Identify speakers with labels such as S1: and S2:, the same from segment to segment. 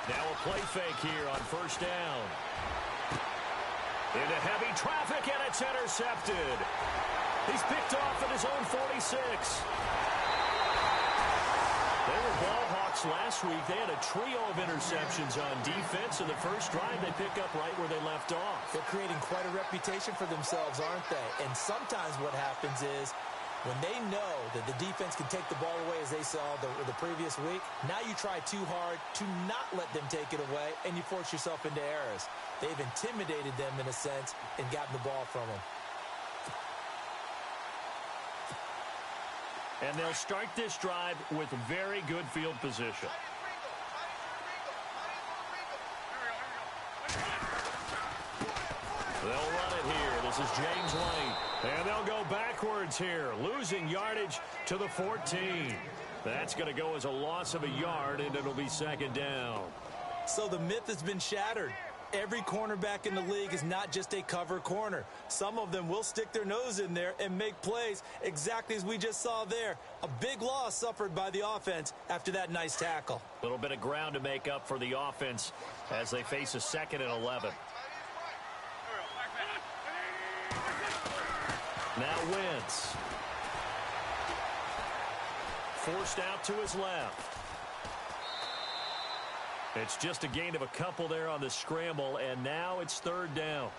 S1: Now a play fake here on first down. Into heavy traffic, and it's intercepted. He's picked off at his own 46. They were ball hawks last week. They had a trio of interceptions on defense. In the first drive, they pick up right where they left off.
S2: They're creating quite a reputation for themselves, aren't they? And sometimes what happens is when they know that the defense can take the ball away, as they saw the previous week, now you try too hard to not let them take it away, and you force yourself into errors. They've intimidated them in a sense and gotten the ball from them.
S1: And they'll start this drive with very good field position. They'll run it here. This is James White. And they'll go backwards here, losing yardage to the 14. That's going to go as a loss of a yard, and it'll be second down.
S2: So the myth has been shattered. Every cornerback in the league is not just a cover corner. Some of them will stick their nose in there and make plays exactly as we just saw there. A big loss suffered by the offense after that nice tackle.
S1: A little bit of ground to make up for the offense as they face a 2nd and 11. Now Wentz. Forced out to his left. It's just a gain of a couple there on the scramble, and now it's third down.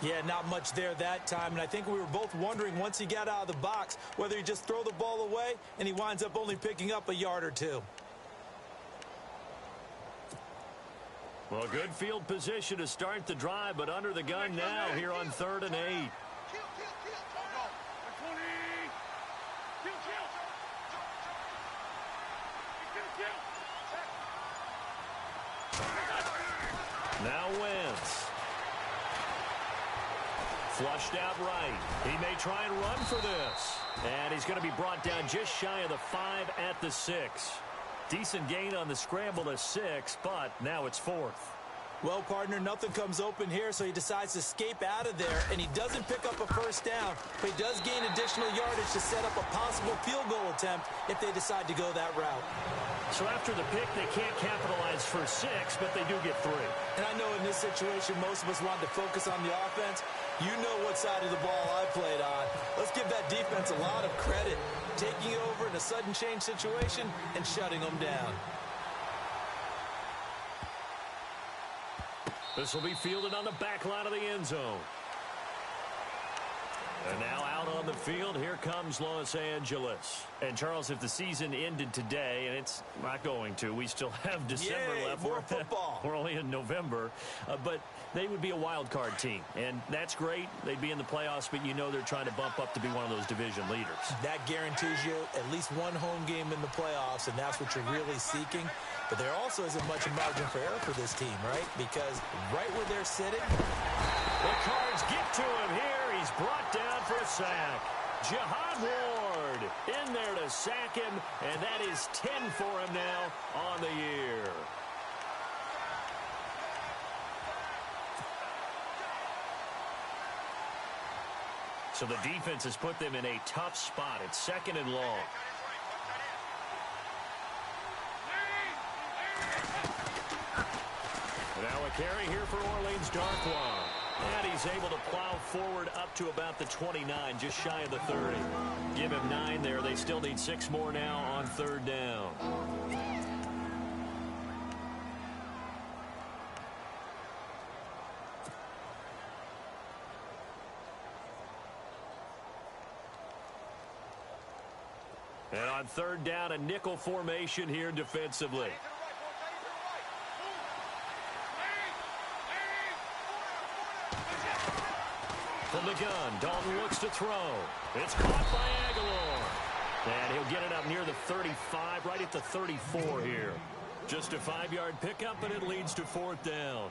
S2: Yeah, not much there that time, and I think we were both wondering once he got out of the box whether he just throw the ball away, and he winds up only picking up a yard or two.
S1: Well, good field position to start the drive, but under the gun now here on 3rd and 8. Now Wentz. Flushed out right. He may try and run for this. And he's going to be brought down just shy of the 5 at the 6. Decent gain on the scramble to 6, but now it's 4th.
S2: Well, partner, nothing comes open here, so he decides to escape out of there, and he doesn't pick up a first down, but he does gain additional yardage to set up a possible field goal attempt if they decide to go that route.
S1: So after the pick, they can't capitalize for 6, but they do get 3.
S2: And I know in this situation, most of us want to focus on the offense. You know what side of the ball I played on. Let's give that defense a lot of credit, taking over in a sudden change situation and shutting them down.
S1: This will be fielded on the back line of the end zone. And now out on the field, here comes Los Angeles. And, Charles, if the season ended today, and it's not going to, we still have December left.
S2: More football.
S1: We're only in November. But they would be a wild card team. And that's great. They'd be in the playoffs, but you know they're trying to bump up to be one of those division leaders.
S2: That guarantees you at least one home game in the playoffs, and that's what you're really seeking. But there also isn't much margin for error for this team, right? Because right where they're sitting,
S1: the Cards get to him here. He's brought down for a sack. Jihad Ward in there to sack him, and that is 10 for him now on the year. So the defense has put them in a tough spot. It's 2nd and long. Now a carry here for Orleans Darkwa. And he's able to plow forward up to about the 29, just shy of the 30. Give him 9 there. They still need 6 more now on 3rd down. And on 3rd down, a nickel formation here defensively. From the gun, Dalton looks to throw. It's caught by Aguilar. And he'll get it up near the 35, right at the 34 here. Just a 5-yard pickup, and it leads to 4th down.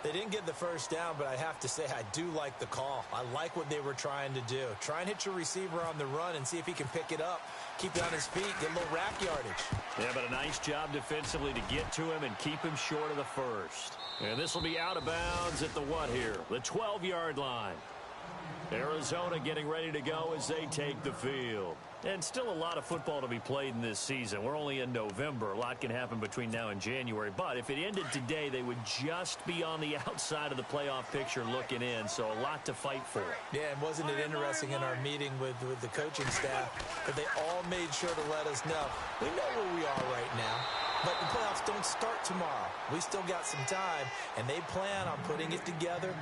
S2: They didn't get the first down, but I have to say I do like the call. I like what they were trying to do. Try and hit your receiver on the run and see if he can pick it up. Keep it on his feet, get a little rack yardage.
S1: Yeah, but a nice job defensively to get to him and keep him short of the first. And this will be out of bounds at the what here? The 12-yard line. Arizona getting ready to go as they take the field. And still a lot of football to be played in this season. We're only in November. A lot can happen between now and January. But if it ended today, they would just be on the outside of the playoff picture looking in. So a lot to fight for.
S2: Yeah, and wasn't it interesting in our meeting with the coaching staff that they all made sure to let us know, we know where we are right now, but the playoffs don't start tomorrow. We still got some time, and they plan on putting it together,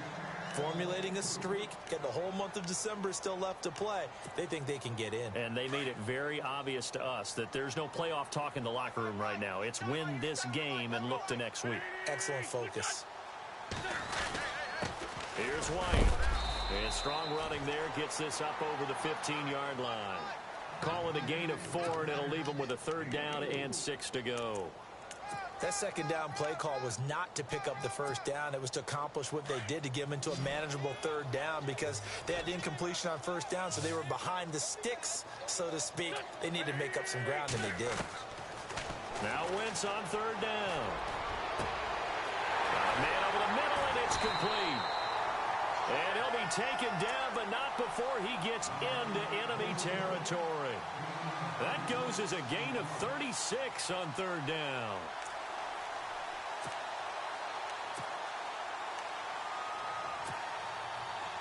S2: formulating a streak, get the whole month of December still left to play. They think they can get in.
S1: And they made it very obvious to us that there's no playoff talk in the locker room right now. It's win this game and look to next week.
S2: Excellent focus.
S1: Here's White. And strong running there gets this up over the 15-yard line. Call it a gain of 4, and it'll leave them with a 3rd down and 6 to go.
S2: That second down play call was not to pick up the first down. It was to accomplish what they did to get them into a manageable 3rd down because they had incompletion on first down, so they were behind the sticks, so to speak. They needed to make up some ground, and they did.
S1: Now Wentz on 3rd down. Man over the middle, and it's complete. And he'll be taken down, but not before he gets into enemy territory. That goes as a gain of 36 on 3rd down.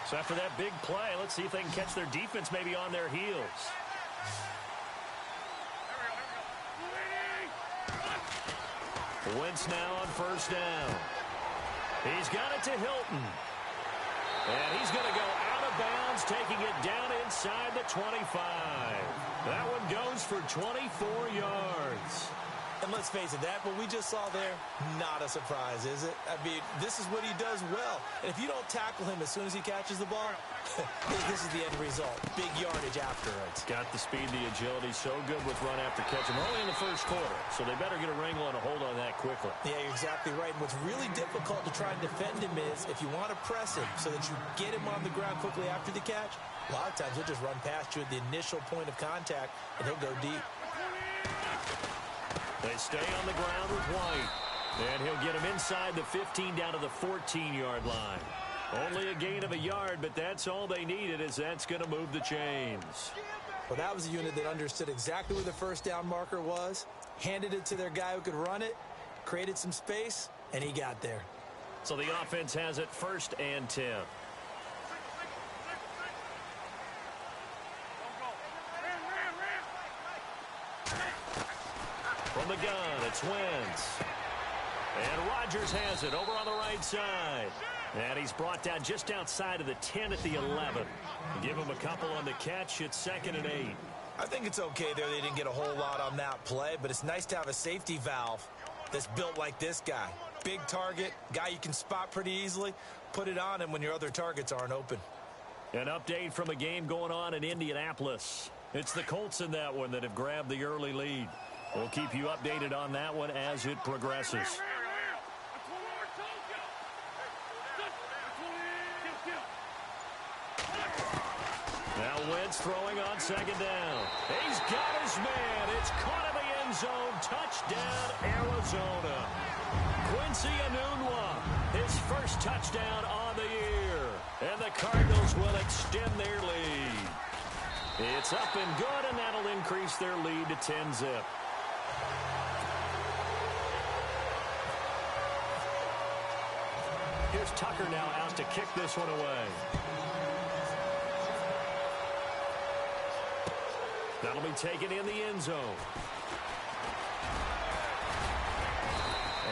S1: So after that big play, let's see if they can catch their defense maybe on their heels. Wentz now on 1st down. He's got it to Hilton. And he's going to go out of bounds, taking it down inside the 25. That one goes for 24 yards.
S2: And let's face it, that what we just saw there, not a surprise, is it? I mean, this is what he does well. And if you don't tackle him as soon as he catches the ball, this is the end result. Big yardage afterwards.
S1: Got the speed, the agility, so good with run after catch. And we're only in the first quarter, so they better get a wrangle and a hold on that quickly.
S2: Yeah, you're exactly right. And what's really difficult to try and defend him is if you want to press him so that you get him on the ground quickly after the catch, a lot of times he'll just run past you at the initial point of contact, and he'll go deep.
S1: They stay on the ground with White. And he'll get him inside the 15 down to the 14-yard line. Only a gain of a yard, but that's all they needed, as that's going to move the chains.
S2: Well, that was a unit that understood exactly where the first down marker was, handed it to their guy who could run it, created some space, and he got there.
S1: So the offense has it 1st and 10. From the gun, it's Wentz. And Rodgers has it over on the right side. And he's brought down just outside of the 10 at the 11. Give him a couple on the catch. It's 2nd and 8.
S2: I think it's okay there. They didn't get a whole lot on that play, but it's nice to have a safety valve that's built like this guy. Big target, guy you can spot pretty easily. Put it on him when your other targets aren't open.
S1: An update from a game going on in Indianapolis. It's the Colts in that one that have grabbed the early lead. We'll keep you updated on that one as it progresses. Now Wentz throwing on 2nd down. He's got his man. It's caught in the end zone. Touchdown, Arizona. Quincy Enunwa, his first touchdown on the year. And the Cardinals will extend their lead. It's up and good, and that'll increase their lead to 10-zip. Here's Tucker now out to kick this one away. That'll be taken in the end zone.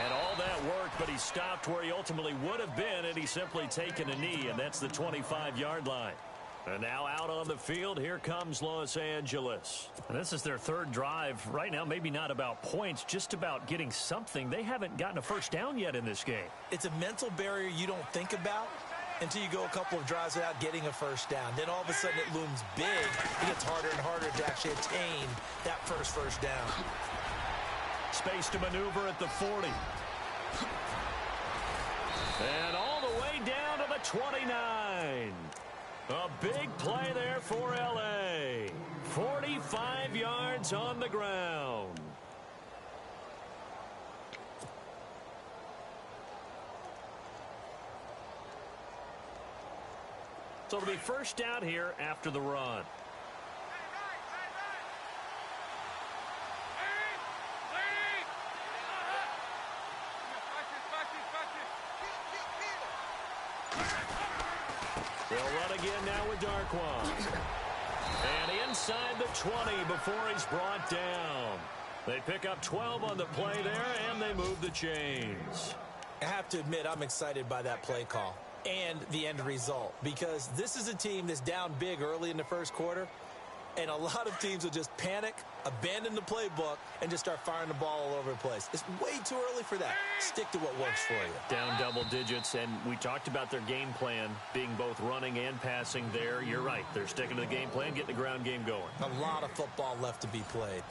S1: And all that worked, but he stopped where he ultimately would have been, and he's simply taken a knee, and that's the 25-yard line. And now out on the field, here comes Los Angeles. And this is their 3rd drive. Right now, maybe not about points, just about getting something. They haven't gotten a first down yet in this game.
S2: It's a mental barrier you don't think about until you go a couple of drives without getting a first down. Then all of a sudden it looms big. It gets harder and harder to actually attain that first down.
S1: Space to maneuver at the 40. And all the way down to the 29. A big play there for L.A. 45 yards on the ground. So it'll be first down here after the run. run again now with Darkwan. And inside the 20 before he's brought down. They pick up 12 on the play there, and they move the chains.
S2: I have to admit, I'm excited by that play call and the end result, because this is a team that's down big early in the first quarter, and a lot of teams will just panic, abandon the playbook, and just start firing the ball all over the place. It's way too early for that. Stick to what works for you.
S1: Down double digits, and we talked about their game plan being both running and passing there. You're right. They're sticking to the game plan, getting the ground game going.
S2: A lot of football left to be played.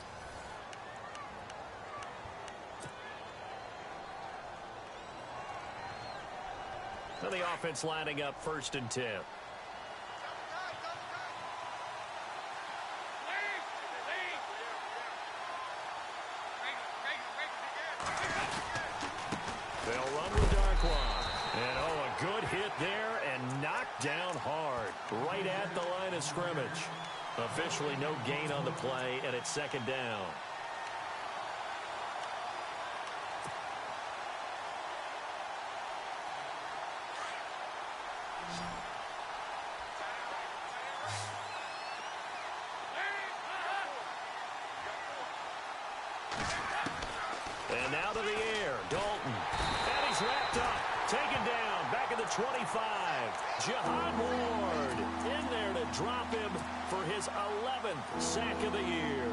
S1: So the offense lining up 1st and 10. They'll run with Darkwan. And, a good hit there and knocked down hard. Right at the line of scrimmage. Officially no gain on the play, and it's 2nd down. And now to the air, Dalton. And he's wrapped up, taken down, back at the 25. Jihad Ward in there to drop him for his 11th sack of the year.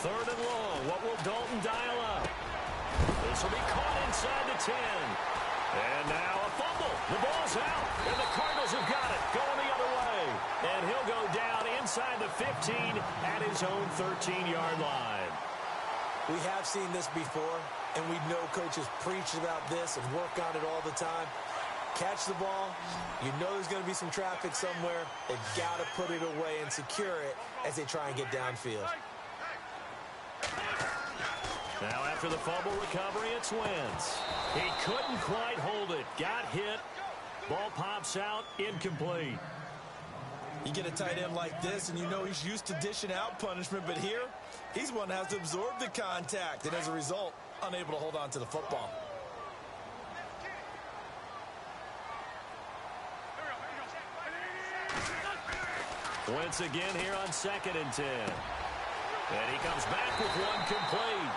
S1: Third and long. What will Dalton dial up? This will be caught inside the 10. And now a fumble. The ball's out. And the Cardinals have got it. Going the other way. And he'll go down inside the 15 at his own 13-yard line.
S2: We have seen this before, and we know coaches preach about this and work on it all the time. Catch the ball. You know there's going to be some traffic somewhere. They've got to put it away and secure it as they try and get downfield.
S1: Now after the fumble recovery, it's Wentz. He couldn't quite hold it. Got hit. Ball pops out. Incomplete.
S2: You get a tight end like this, and you know he's used to dishing out punishment, but here, he's one that has to absorb the contact, and as a result, unable to hold on to the football.
S1: Wentz again here on 2nd and 10. And he comes back with one complete.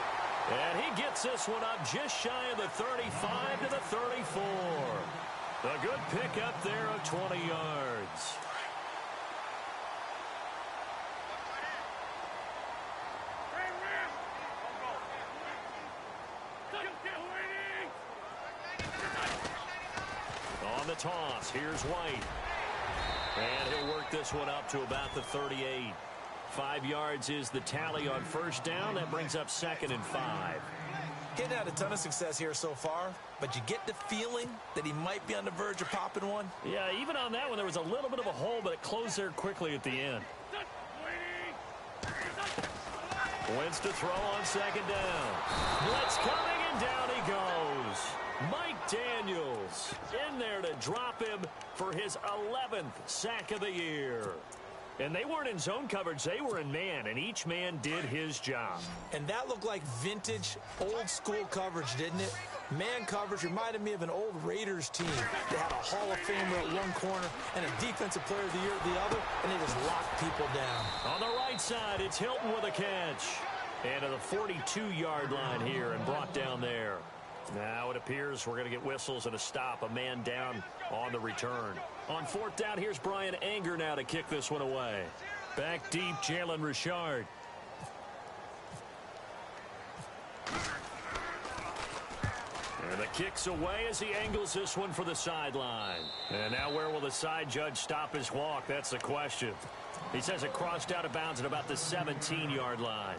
S1: And he gets this one up just shy of the 35 to the 34. A good pickup there of 20 yards. On the toss, here's White. And he'll work this one up to about the 38. 5 yards is the tally on 1st down. That brings up 2nd and 5.
S2: Getting had a ton of success here so far, but you get the feeling that he might be on the verge of popping one.
S1: Yeah, even on that one, there was a little bit of a hole, but it closed there quickly at the end. Wentz to throw on 2nd down. Blitz coming, and down he goes. Mike Daniels in there to drop him for his 11th sack of the year. And they weren't in zone coverage. They were in man, and each man did his job.
S2: And that looked like vintage, old-school coverage, didn't it? Man coverage reminded me of an old Raiders team that had a Hall of Famer at one corner and a Defensive Player of the Year at the other, and they just locked people down.
S1: On the right side, it's Hilton with a catch. And to the 42-yard line here and brought down there. Now it appears we're going to get whistles and a stop. A man down on the return. On 4th down, here's Brian Anger now to kick this one away. Back deep, Jalen Richard. And the kick's away as he angles this one for the sideline. And now where will the side judge stop his walk? That's the question. He says it crossed out of bounds at about the 17-yard line.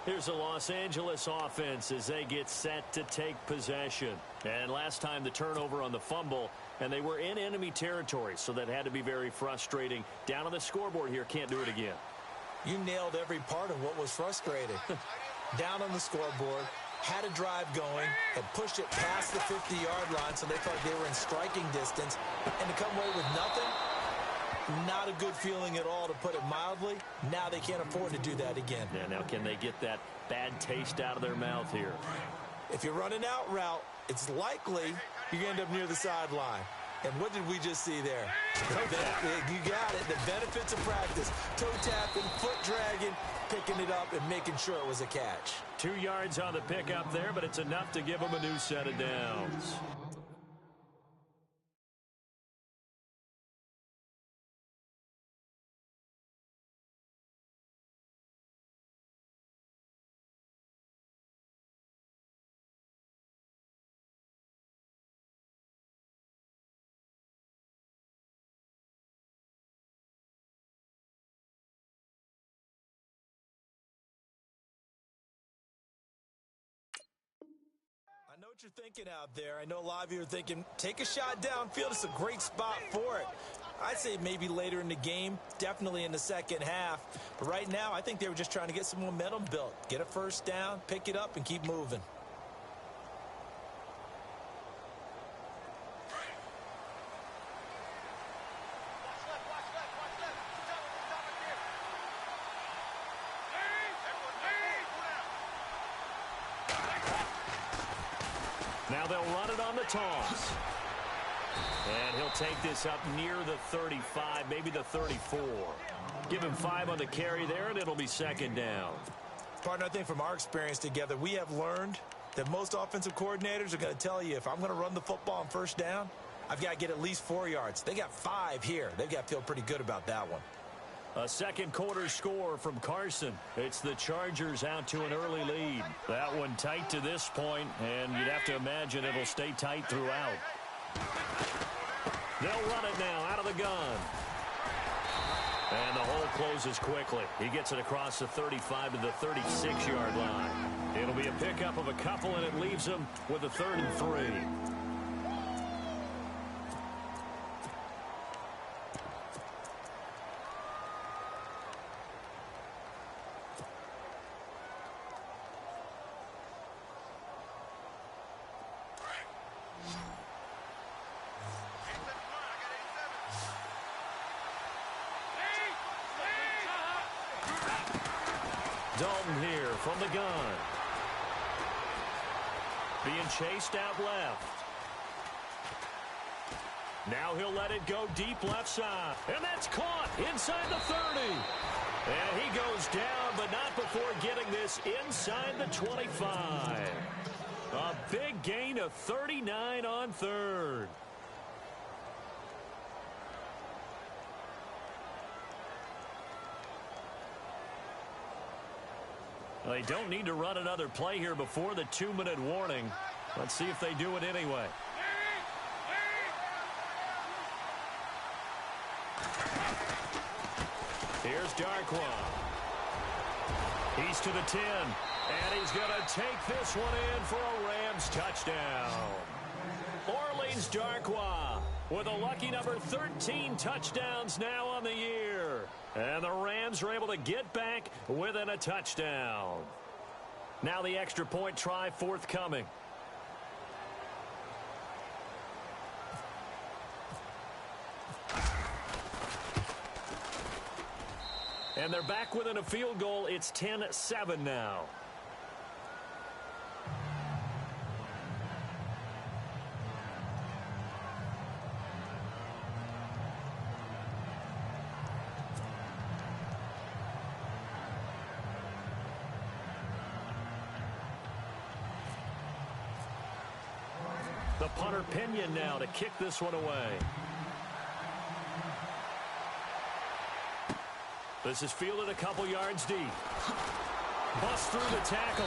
S1: Here's the Los Angeles offense as they get set to take possession. And last time the turnover on the fumble, and they were in enemy territory, so that had to be very frustrating. Down on the scoreboard here, can't do it again.
S2: You nailed every part of what was frustrating. Down on the scoreboard, had a drive going, had pushed it past the 50-yard line so they thought they were in striking distance, and to come away with nothing, not a good feeling at all, to put it mildly. Now they can't afford to do that again.
S1: Yeah, now can they get that bad taste out of their mouth here?
S2: If you're running out route, it's likely you're going to end up near the sideline. And what did we just see there? You got it. The benefits of practice. Toe tapping, foot dragging, picking it up, and making sure it was a catch.
S1: 2 yards on the pickup there, but it's enough to give them a new set of downs.
S2: I know what you're thinking out there. I know a lot of you are thinking, take a shot downfield. It's a great spot for it. I'd say maybe later in the game, definitely in the second half. But right now, I think they were just trying to get some momentum built. Get a first down, pick it up, and keep moving.
S1: Now they'll run it on the toss. And he'll take this up near the 35, maybe the 34. Give him 5 on the carry there, and it'll be second down.
S2: Partner, I think from our experience together, we have learned that most offensive coordinators are going to tell you, if I'm going to run the football on first down, I've got to get at least 4 yards. They got 5 here. They've got to feel pretty good about that one.
S1: A second quarter score from Carson. It's the Chargers out to an early lead. That one tight to this point, and you'd have to imagine it'll stay tight throughout. They'll run it now out of the gun. And the hole closes quickly. He gets it across the 35 to the 36-yard line. It'll be a pickup of a couple, and it leaves them with a 3rd and 3. Dalton here from the gun. Being chased out left. Now he'll let it go deep left side. And that's caught inside the 30. And he goes down, but not before getting this inside the 25. A big gain of 39 on 3rd. They don't need to run another play here before the 2-minute warning. Let's see if they do it anyway. Here's Darkwa. He's to the 10. And he's going to take this one in for a Rams touchdown. Orleans Darkwa with a lucky number 13 touchdowns now on the year. And the Rams are able to get back within a touchdown. Now the extra point try forthcoming. And they're back within a field goal. It's 10-7 now. The punter Pinion now to kick this one away. This is fielded a couple yards deep. Bust through the tackle.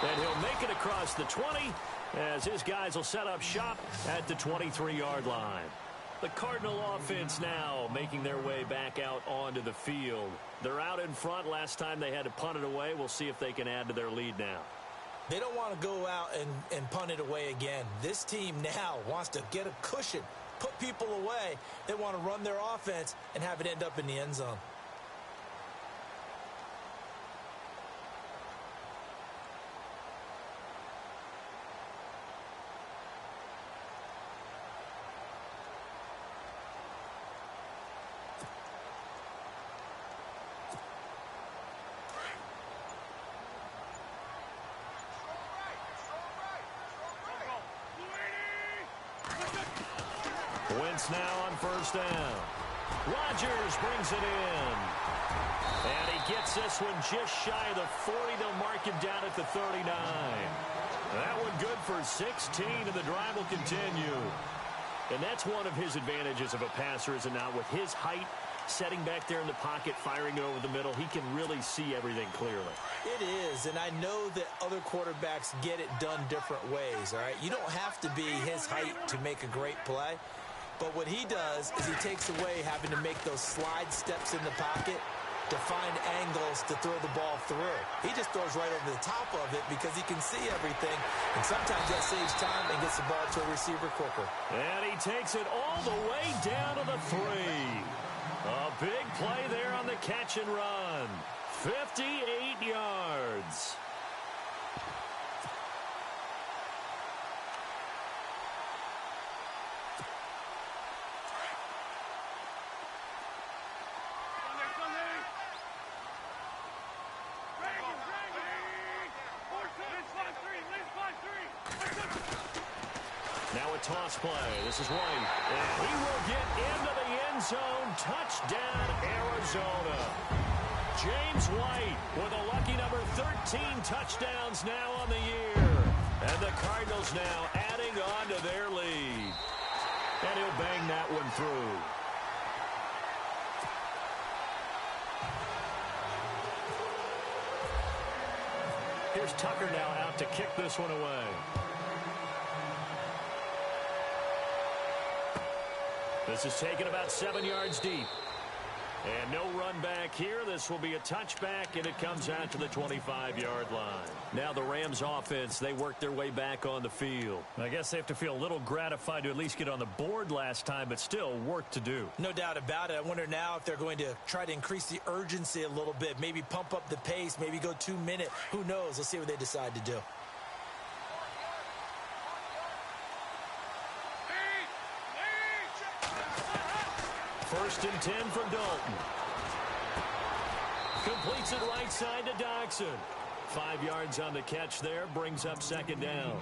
S1: And he'll make it across the 20 as his guys will set up shop at the 23-yard line. The Cardinal offense now making their way back out onto the field. They're out in front. Last time they had to punt it away. We'll see if they can add to their lead now.
S2: They don't want to go out and punt it away again. This team now wants to get a cushion, put people away. They want to run their offense and have it end up in the end zone.
S1: Wentz now on first down. Rodgers brings it in. And he gets this one just shy of the 40. They'll mark him down at the 39. That one good for 16, and the drive will continue. And that's one of his advantages of a passer, is it not? With his height, setting back there in the pocket, firing it over the middle, he can really see everything clearly. It is, and I know that other quarterbacks get it done different ways, all right? You don't have to be his height to make a great play, but what he does is he takes away having to make those slide steps in the pocket to find angles to throw the ball through. He just throws right over the top of it because he can see everything, and sometimes that saves time and gets the ball to a receiver quicker. And he takes it all the way down to the 3. A big play there on the catch and run. 58 yards. Now a toss play. This is White. And he will get into the end zone. Touchdown, Arizona. James White with a lucky number 13 touchdowns now on the year. And the Cardinals now adding on to their lead. And he'll bang that one through. Here's Tucker now out to kick this one away. This is taken about 7 yards deep. And no run back here. This will be a touchback, and it comes out to the 25-yard line. Now the Rams offense, they work their way back on the field. I guess they have to feel a little gratified to at least get on the board last time, but still work to do. No doubt about it. I wonder now if they're going to try to increase the urgency a little bit, maybe pump up the pace, maybe go 2 minute. Who knows? Let's see what they decide to do. First and 10 for Dalton. Completes it right side to Doxson. 5 yards on the catch there. Brings up second down.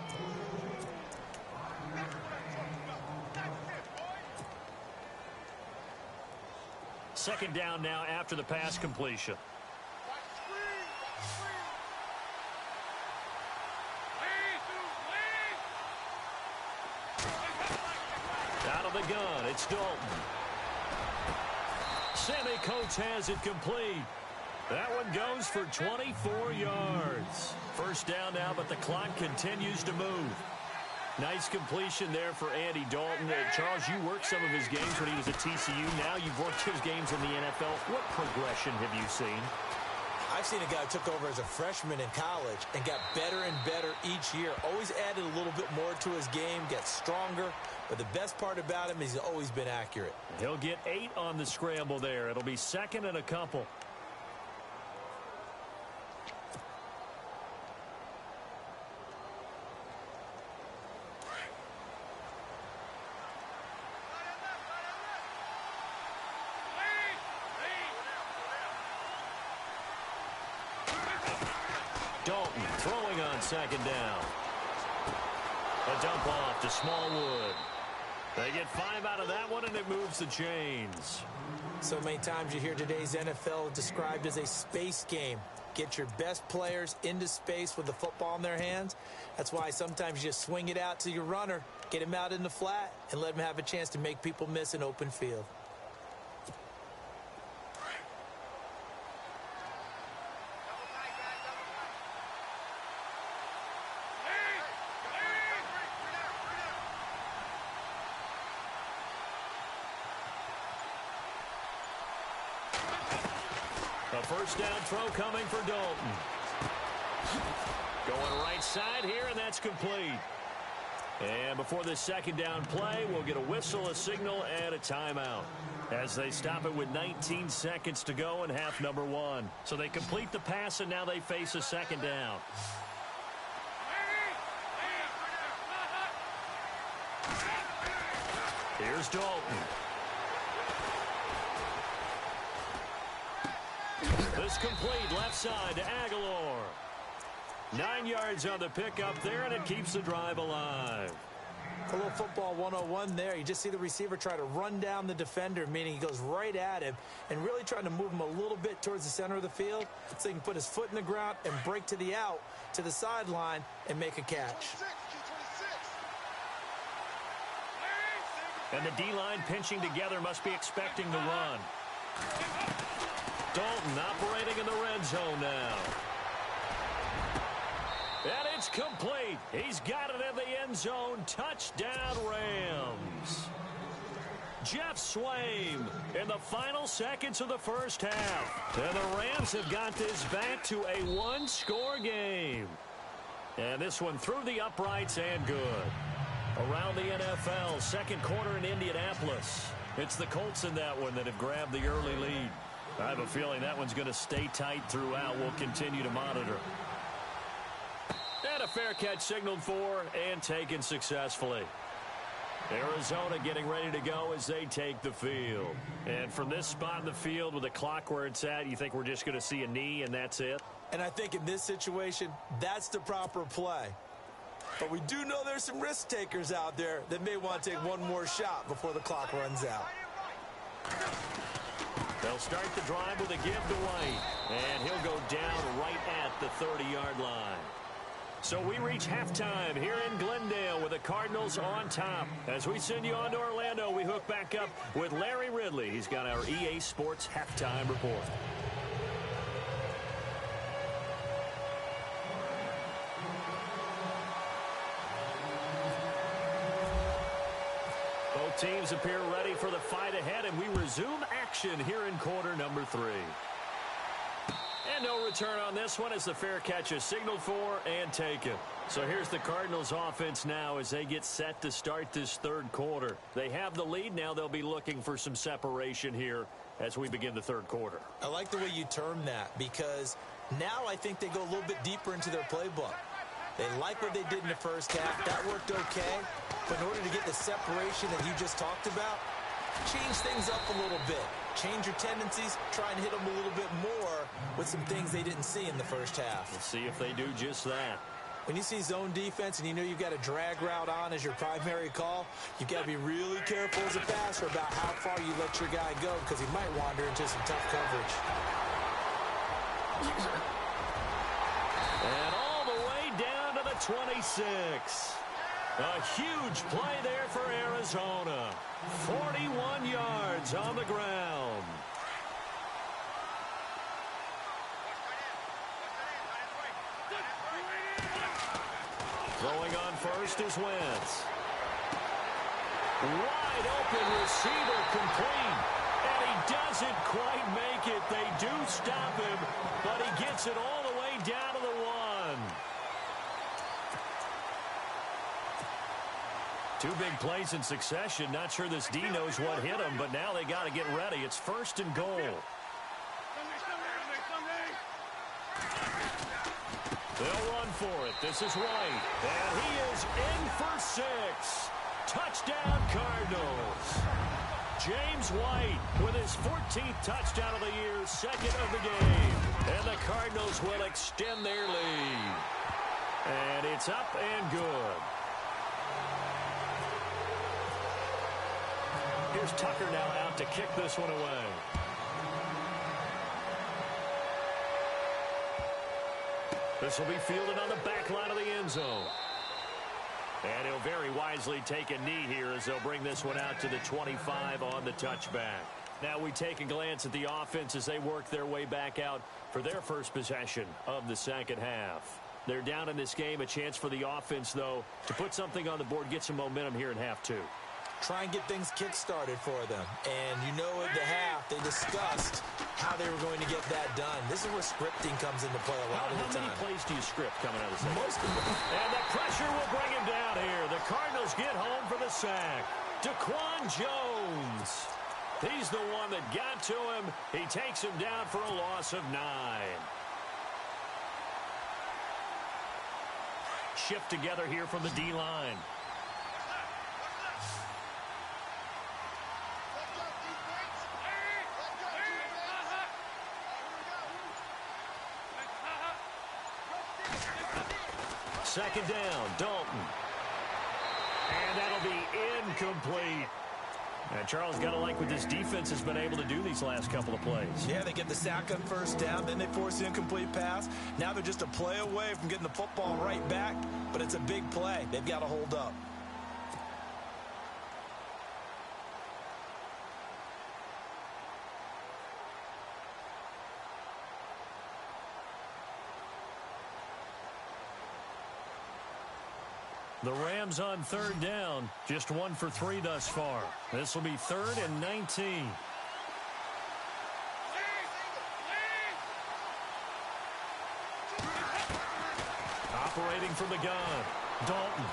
S1: Second down now after the pass completion. Out of the gun, it's Dalton. Sammy Coates has it complete. That one goes for 24 yards. First down now, but the clock continues to move. Nice completion there for Andy Dalton. Charles, you worked some of his games when he was at TCU. Now you've worked his games in the NFL. What progression have you seen? I've seen a guy who took over as a freshman in college and got better and better each year. Always added a little bit more to his game, gets stronger. But the best part about him is he's always been accurate. He'll get 8 on the scramble there. It'll be second and a couple. Dalton throwing on second down. A dump off to Smallwood. They get 5 out of that one, and it moves the chains. So many times you hear today's NFL described as a space game. Get your best players into space with the football in their hands. That's why sometimes you just swing it out to your runner, get him out in the flat, and let him have a chance to make people miss an open field. A first down throw coming for Dalton. Going right side here, and that's complete. And before this second down play, we'll get a whistle, a signal, and a timeout as they stop it with 19 seconds to go in half number 1. So they complete the pass, and now they face a second down. Here's Dalton. This complete left side to Aguilar. 9 yards on the pickup there, and it keeps the drive alive.
S2: A little football 101 there. You just see the receiver try to run down the defender, meaning he goes right at him and really trying to move him a little bit towards the center of the field so he can put his foot in the ground and break to the out, to the sideline, and make a catch.
S1: And the D-line pinching together must be expecting the run. Dalton operating in the red zone now. And it's complete. He's got it in the end zone. Touchdown, Rams. Jeff Swaim in the final seconds of the first half. And the Rams have got this back to a one-score game. And this one through the uprights and good. Around the NFL, second quarter in Indianapolis. It's the Colts in that one that have grabbed the early lead. I have a feeling that one's going to stay tight throughout. We'll continue to monitor. And a fair catch signaled for and taken successfully. Arizona getting ready to go as they take the field. And from this spot in the field with the clock where it's at, you think we're just going to see a knee and that's it?
S2: And I think in this situation, that's the proper play. But we do know there's some risk takers out there that may want to take one more shot before the clock runs out.
S1: They'll start the drive with a give to White. And he'll go down right at the 30-yard line. So we reach halftime here in Glendale with the Cardinals on top. As we send you on to Orlando, we hook back up with Larry Ridley. He's got our EA Sports halftime report. Both teams appear ready for the fight ahead, and we resume action here in quarter number 3. And no return on this one as the fair catch is signaled for and taken. So here's the Cardinals offense now as they get set to start this third quarter. They have the lead now. They'll be looking for some separation here as we begin the third quarter.
S2: I like the way you term that because now I think they go a little bit deeper into their playbook. They like what they did in the first half. That worked okay. But in order to get the separation that you just talked about, change things up a little bit. Change your tendencies. Try and hit them a little bit more with some things they didn't see in the first half.
S1: We'll see if they do just that.
S2: When you see zone defense and you know you've got a drag route on as your primary call, you've got to be really careful as a passer about how far you let your guy go because he might wander into some tough coverage.
S1: And all the way down to the 26. A huge play there for Arizona. 41 yards on the ground. Throwing on first is Wentz. Wide open receiver complete. And he doesn't quite make it. They do stop him, but he gets it all the way down to the 1. Two big plays in succession. Not sure this D knows what hit him, but now they got to get ready. It's first and goal. They'll run for it. This is White. And he is in for 6. Touchdown, Cardinals. James White with his 14th touchdown of the year, second of the game. And the Cardinals will extend their lead. And it's up and good. Here's Tucker now out to kick this one away. This will be fielded on the back line of the end zone. And he'll very wisely take a knee here as they'll bring this one out to the 25 on the touchback. Now we take a glance at the offense as they work their way back out for their first possession of the second half. They're down in this game. A chance for the offense, though, to put something on the board, get some momentum here in half 2.
S2: Try and get things kick-started for them. And you know at the half, they discussed how they were going to get that done. This is where scripting comes into play a lot of the time.
S1: How many plays do you script coming out of the second?
S2: Most of them.
S1: And the pressure will bring him down here. The Cardinals get home for the sack. Daquan Jones. He's the one that got to him. He takes him down for a loss of 9. Shift together here from the D-line. Second down, Dalton. And And that'll be incomplete. And Charles, got to like what this defense has been able to do these last couple of plays.
S2: Yeah, they get the sack on first down, then they force the incomplete pass. Now they're just a play away from getting the football right back, but it's a big play. They've got to hold up.
S1: The Rams on third down, just 1 for 3 thus far. This will be 3rd and 19. Operating from the gun, Dalton.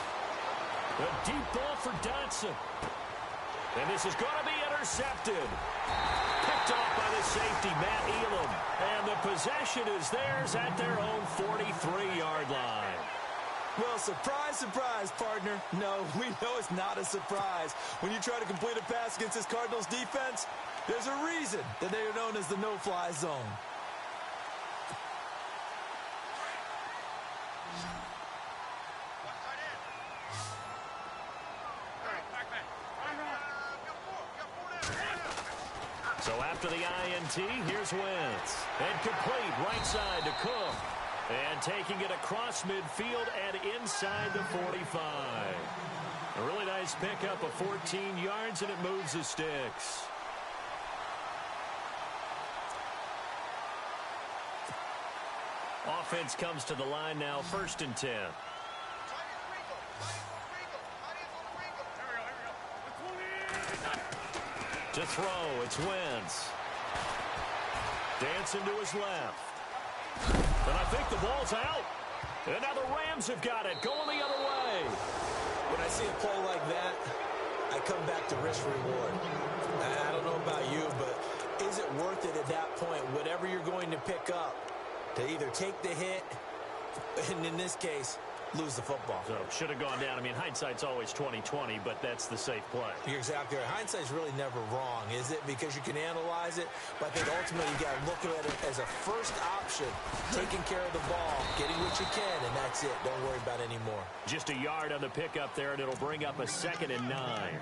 S1: A deep ball for Dotson. And this is going to be intercepted. Picked off by the safety, Matt Elam. And the possession is theirs at their own 43-yard line.
S2: Well, surprise, surprise, partner. No, we know it's not a surprise. When you try to complete a pass against this Cardinals defense, there's a reason that they are known as the no-fly zone.
S1: So after the INT, here's Wentz. And complete right side to Cook. And taking it across midfield and inside the 45. A really nice pickup of 14 yards, and it moves the sticks. Offense comes to the line now, 1st and 10. To throw, it's Wentz. Dancing to his left. And I think the ball's out. And now the Rams have got it, going the other way.
S2: When I see a play like that, I come back to risk-reward. I don't know about you, but is it worth it at that point, whatever you're going to pick up, to either take the hit, and in this case, lose the football?
S1: So should have gone down. I mean, hindsight's always 20/20, but that's the safe play.
S2: You're exactly right. Hindsight's really never wrong, is it? Because you can analyze it, but I think ultimately you got to look at it as a first option, taking care of the ball, getting what you can, and that's it. Don't worry about it anymore.
S1: Just a yard on the pickup there, and it'll bring up a 2nd and 9.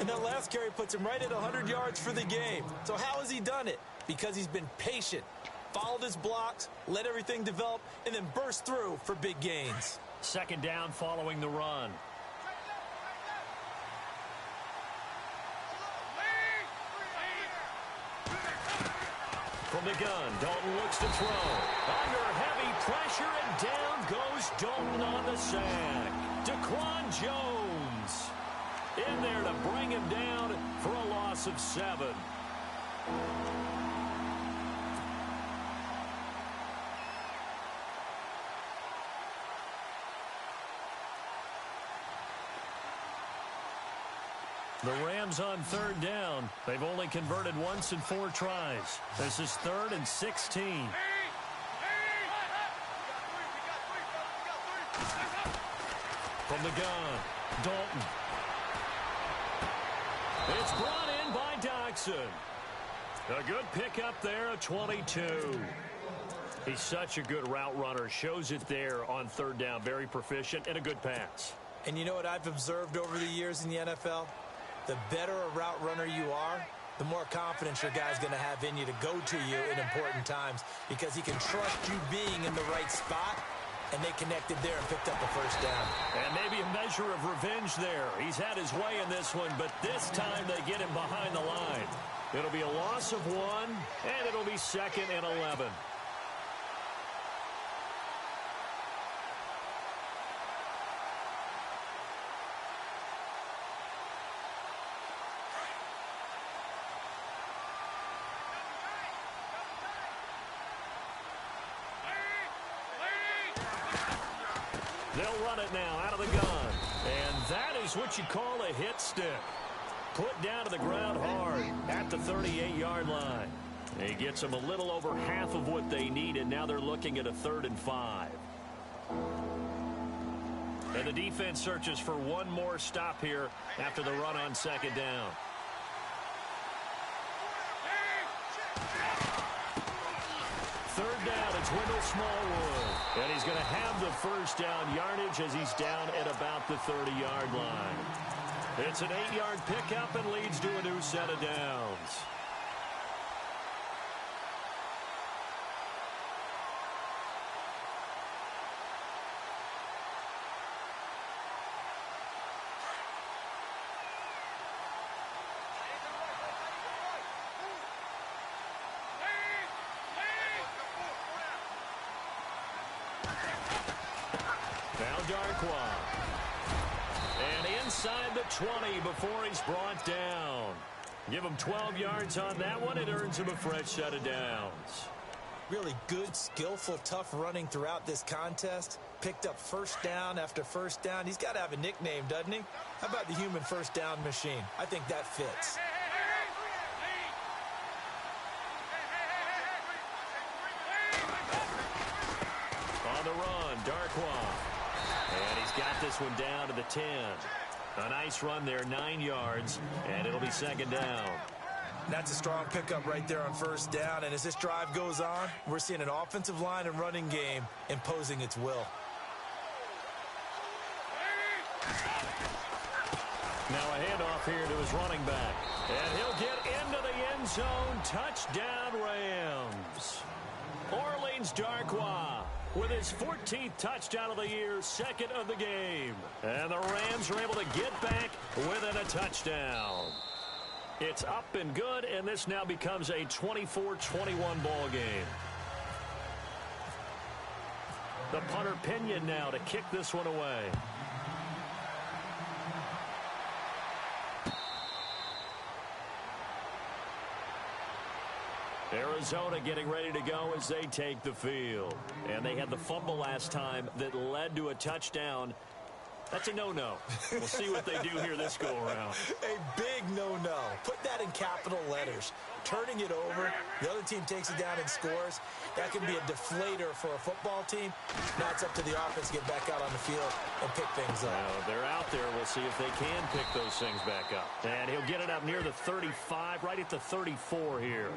S2: And that last carry puts him right at 100 yards for the game. So how has he done it? Because he's been patient, followed his blocks, let everything develop, and then burst through for big gains.
S1: 2nd down following the run. From the gun, Dalton looks to throw. Under heavy pressure, and down goes Dalton on the sack. Daquan Jones in there to bring him down for a loss of 7. The Rams on 3rd down. They've only converted once in 4 tries. This is 3rd and 16. From the gun, Dalton. It's brought in by Dotson. A good pickup there, a 22. He's such a good route runner. Shows it there on 3rd down. Very proficient and a good pass.
S2: And you know what I've observed over the years in the NFL? The better a route runner you are, the more confidence your guy's going to have in you to go to you in important times, because he can trust you being in the right spot, and they connected there and picked up the 1st down.
S1: And maybe a measure of revenge there. He's had his way in this one, but this time they get him behind the line. It'll be a loss of 1, and it'll be 2nd and 11. They'll run it now out of the gun. And that is what you call a hit stick. Put down to the ground hard at the 38-yard line. He gets them a little over half of what they needed. Now they're looking at a 3rd and 5. And the defense searches for one more stop here after the run on 2nd down. third down, it's Wendell Smallwood. And he's going to have the first down yardage as he's down at about the 30-yard line. It's an 8-yard pickup and leads to a new set of downs. And inside the 20 before he's brought down. Give him 12 yards on that one. It earns him a fresh set of downs.
S2: Really good, skillful, tough running throughout this contest. Picked up first down after first down. He's got to have a nickname, doesn't he? How about the human first down machine? I think that fits.
S1: On the run, Darkwa. And he's got this one down to the 10. A nice run there, 9 yards, and it'll be second down.
S2: That's a strong pickup right there on first down, and as this drive goes on, we're seeing an offensive line and running game imposing its will.
S1: Now a handoff here to his running back, and he'll get into the end zone. Touchdown, Rams. Orleans Darkwa with his 14th touchdown of the year, second of the game. And the Rams are able to get back within a touchdown. It's up and good, and this now becomes a 24-21 ball game. The punter Pinion now to kick this one away. Arizona getting ready to go as they take the field. And they had the fumble last time that led to a touchdown. That's a no-no. We'll see what they do here this go-around.
S2: A big no-no. Put that in capital letters. Turning it over, the other team takes it down and scores. That can be a deflator for a football team. Now it's up to the offense to get back out on the field and pick things up.
S1: Now, they're out there. We'll see if they can pick those things back up. And he'll get it up near the 35, right at the 34 here.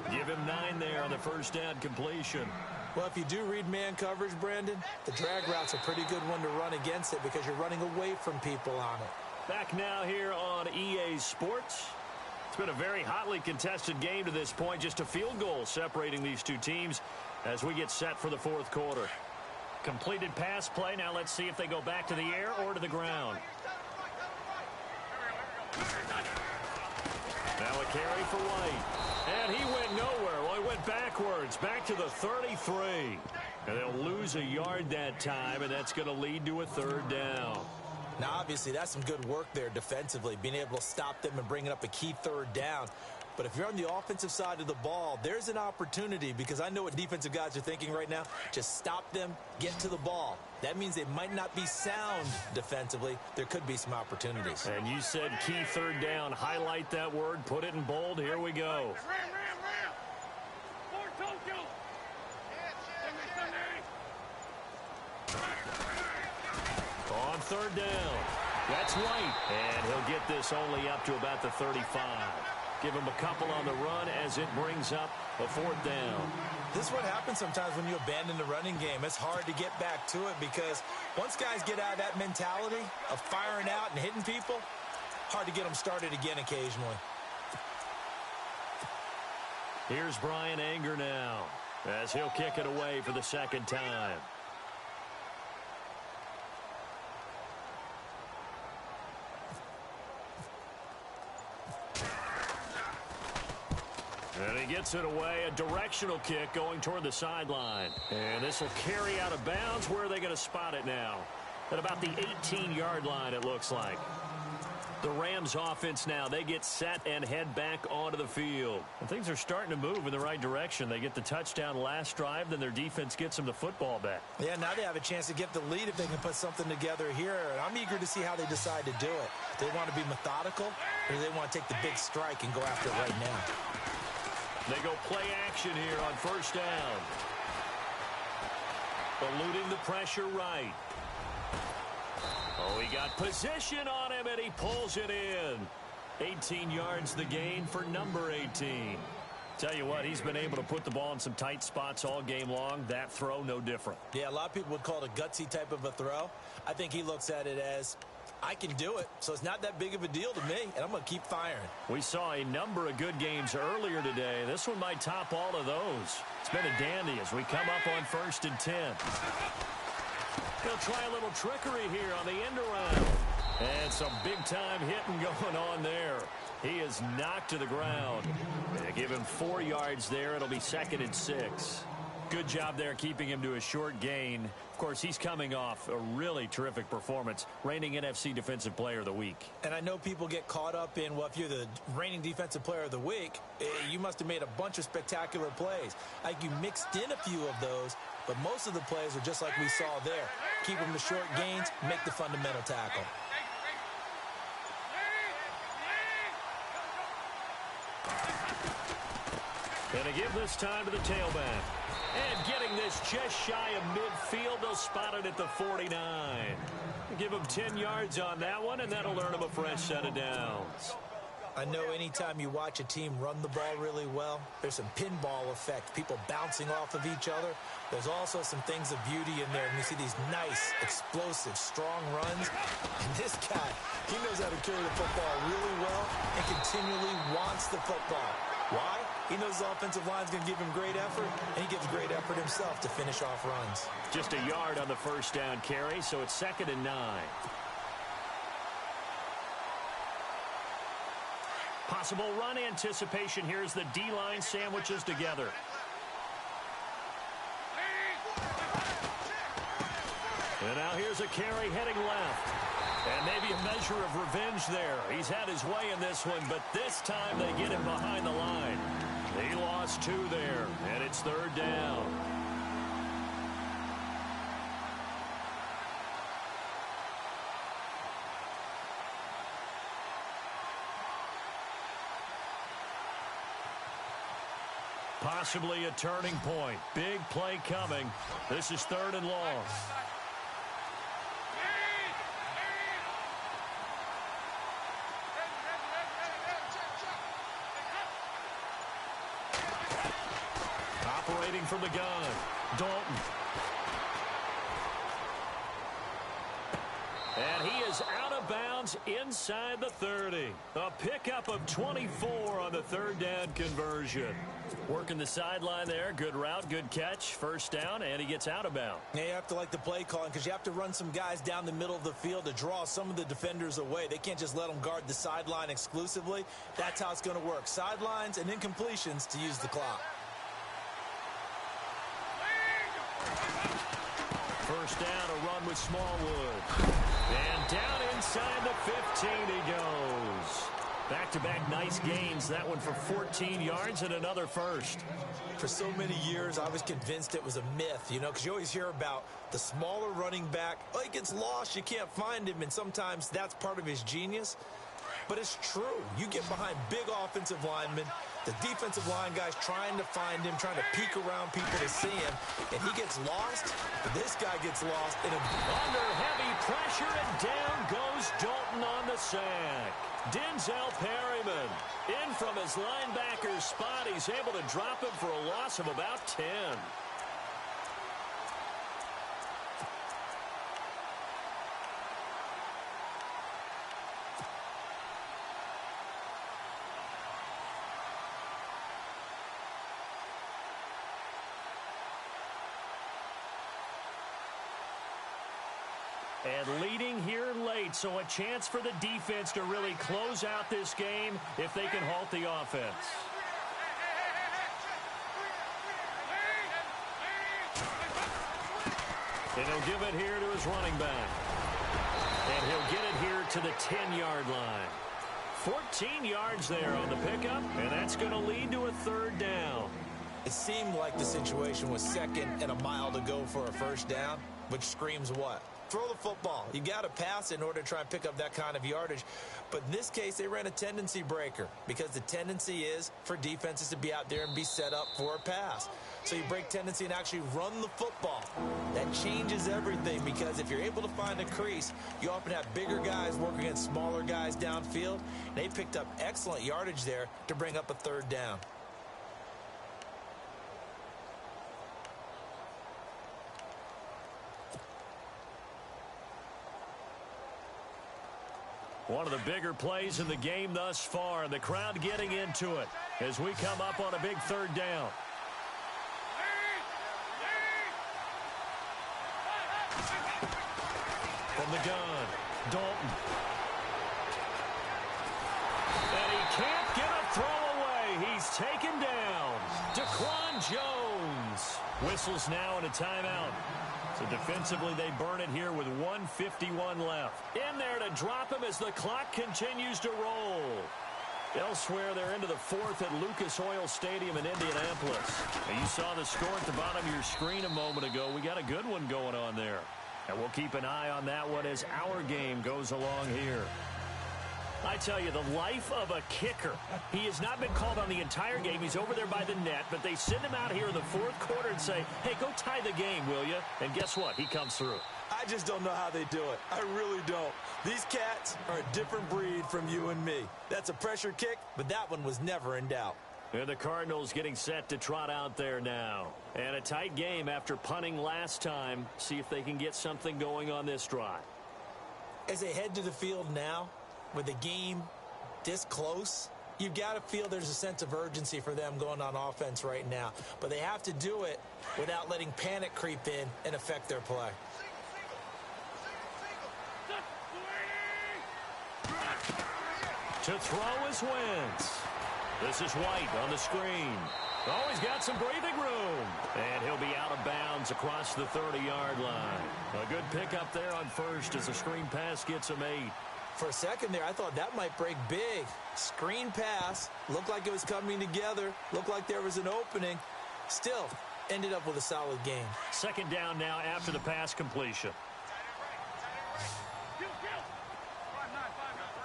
S1: Give him 9 there on the first down completion.
S2: Well, if you do read man coverage, Brandon, the drag route's a pretty good one to run against it because you're running away from people on it.
S1: Back now here on EA Sports. It's been a very hotly contested game to this point. Just a field goal separating these two teams as we get set for the fourth quarter. Completed pass play. Now let's see if they go back to the air or to the ground. Now a carry for White. And he went nowhere. Well, he went backwards, back to the 33. And they'll lose a yard that time, and that's going to lead to a third down.
S2: Now, obviously, that's some good work there defensively, being able to stop them and bringing up a key third down. But if you're on the offensive side of the ball, there's an opportunity because I know what defensive guys are thinking right now. Just stop them, get to the ball. That means they might not be sound defensively. There could be some opportunities.
S1: And you said key third down. Highlight that word. Put it in bold. Here we go. On third down. That's White. And he'll get this only up to about the 35. Give him a couple on the run as it brings up a fourth down.
S2: This is what happens sometimes when you abandon the running game. It's hard to get back to it because once guys get out of that mentality of firing out and hitting people, hard to get them started again occasionally.
S1: Here's Brian Anger now as he'll kick it away for the second time. And he gets it away, a directional kick going toward the sideline. And this will carry out of bounds. Where are they going to spot it now? At about the 18-yard line, it looks like. The Rams offense now, they get set and head back onto the field. And things are starting to move in the right direction. They get the touchdown last drive, then their defense gets them the football back.
S2: Yeah, now they have a chance to get the lead if they can put something together here. And I'm eager to see how they decide to do it. Do they want to be methodical, or do they want to take the big strike and go after it right now?
S1: They go play action here on first down. Eluding the pressure right. Oh, he got position on him, and he pulls it in. 18 yards the gain for number 18. Tell you what, he's been able to put the ball in some tight spots all game long. That throw, no different.
S2: Yeah, a lot of people would call it a gutsy type of a throw. I think he looks at it as, I can do it, so it's not that big of a deal to me, and I'm going to keep firing.
S1: We saw a number of good games earlier today. This one might top all of those. It's been a dandy as we come up on 1st and 10. He'll try a little trickery here on the end around. And some big-time hitting going on there. He is knocked to the ground. They give him 4 yards there. It'll be 2nd and 6. Good job there keeping him to a short gain. Of course, he's coming off a really terrific performance, reigning NFC Defensive Player of the Week.
S2: And I know people get caught up in, well, if you're the reigning Defensive Player of the Week, you must have made a bunch of spectacular plays. Like you mixed in a few of those, but most of the plays are just like we saw there. Keep them to short gains, make the fundamental tackle.
S1: Gonna give this time to the tailback. And getting this just shy of midfield, they'll spot it at the 49. Give him 10 yards on that one, and that'll earn him a fresh set of downs.
S2: I know anytime you watch a team run the ball really well, there's some pinball effect, people bouncing off of each other. There's also some things of beauty in there. And you see these nice, explosive, strong runs. And this guy, he knows how to carry the football really well and continually wants the football. Why? He knows the offensive line's going to give him great effort, and he gives great effort himself to finish off runs.
S1: Just a yard on the first down carry, so it's 2nd and 9. Possible run anticipation. Here's the D-line sandwiches together. And now here's a carry heading left. And maybe a measure of revenge there. He's had his way in this one, but this time they get him behind the line. He lost 2 there, and it's 3rd down. Possibly a turning point. Big play coming. This is 3rd and long. Operating from the gun, Dalton. And he is out of bounds inside the 30. A pickup of 24 on the 3rd down conversion. Working the sideline there. Good route, good catch. 1st down, and he gets out of bounds.
S2: Yeah, you have to like the play calling because you have to run some guys down the middle of the field to draw some of the defenders away. They can't just let them guard the sideline exclusively. That's how it's going to work. Sidelines and incompletions to use the clock.
S1: 1st down, a run with Smallwood. And down inside the 15 he goes. Back-to-back nice gains. That one for 14 yards and another first.
S2: For so many years, I was convinced it was a myth, you know, because you always hear about the smaller running back. Oh, he gets lost. You can't find him, and sometimes that's part of his genius. But it's true. You get behind big offensive linemen, the defensive line guys trying to find him, trying to peek around people to see him, and he gets lost. But this guy gets lost.
S1: Under heavy pressure, and down goes Dalton on the sack. Denzel Perryman in from his linebacker spot. He's able to drop him for a loss of about 10. And leading here late, so a chance for the defense to really close out this game if they can halt the offense. And he'll give it here to his running back. And he'll get it here to the 10-yard line. 14 yards there on the pickup, and that's going to lead to a 3rd down.
S2: It seemed like the situation was 2nd and a mile to go for a 1st down, which screams what? Throw the football. You got to pass in order to try and pick up that kind of yardage. But in this case, they ran a tendency breaker because the tendency is for defenses to be out there and be set up for a pass. So you break tendency and actually run the football. That changes everything because if you're able to find a crease, you often have bigger guys working against smaller guys downfield. They picked up excellent yardage there to bring up a 3rd down.
S1: One of the bigger plays in the game thus far, and the crowd getting into it as we come up on a big third down. From the gun, Dalton. And he can't get a throw away. He's taken down. Daquan Jones whistles now in a timeout. So defensively, they burn it here with 1:51 left. In there to drop him as the clock continues to roll. Elsewhere, they're into the fourth at Lucas Oil Stadium in Indianapolis. And you saw the score at the bottom of your screen a moment ago. We got a good one going on there. And we'll keep an eye on that one as our game goes along here. I tell you, the life of a kicker. He has not been called on the entire game. He's over there by the net, but they send him out here in the fourth quarter and say, hey, go tie the game, will you? And guess what? He comes through.
S2: I just don't know how they do it. I really don't. These cats are a different breed from you and me. That's a pressure kick, but that one was never in doubt.
S1: And the Cardinals getting set to trot out there now. And a tight game after punting last time. See if they can get something going on this drive.
S2: As they head to the field now, with the game this close, you've got to feel there's a sense of urgency for them going on offense right now. But they have to do it without letting panic creep in and affect their play.
S1: To throw is Wentz. This is White on the screen. Oh, he's got some breathing room. And he'll be out of bounds across the 30-yard line. A good pickup there on first as the screen pass gets him 8.
S2: For a second there, I thought that might break big. Screen pass. Looked like it was coming together. Looked like there was an opening. Still, ended up with a solid game.
S1: Second down now after the pass completion.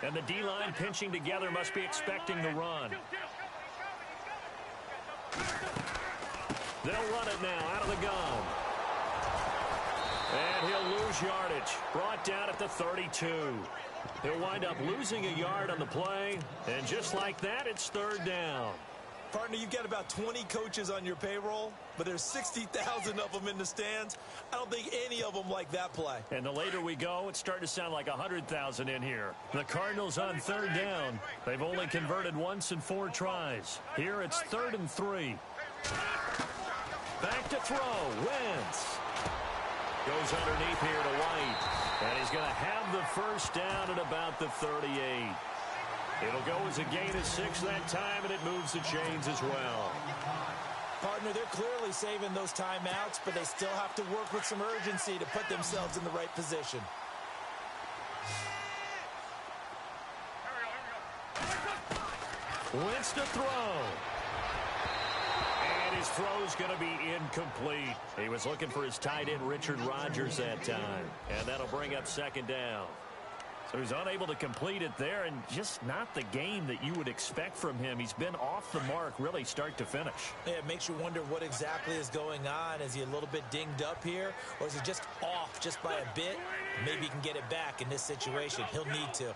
S1: And the D-line pinching together must be expecting the run. They'll run it now out of the gun. And he'll lose yardage. Brought down at the 32. He'll wind up losing a yard on the play. And just like that, it's third down.
S2: Partner, you've got about 20 coaches on your payroll, but there's 60,000 of them in the stands. I don't think any of them like that play.
S1: And the later we go, it's starting to sound like 100,000 in here. The Cardinals on third down. They've only converted once in 4 tries. Here it's 3rd and 3. Back to throw. Wentz goes underneath here to White. And he's going to have the first down at about the 38. It'll go as a gain of 6 that time, and it moves the chains as well.
S2: Partner, they're clearly saving those timeouts, but they still have to work with some urgency to put themselves in the right position.
S1: Wentz to throw. And his throw's going to be incomplete. He was looking for his tight end, Richard Rodgers, that time. And that'll bring up second down. So he's unable to complete it there, and just not the game that you would expect from him. He's been off the mark really start to finish.
S2: Yeah, it makes you wonder what exactly is going on. Is he a little bit dinged up here, or is he just off just by a bit? Maybe he can get it back in this situation. He'll need to.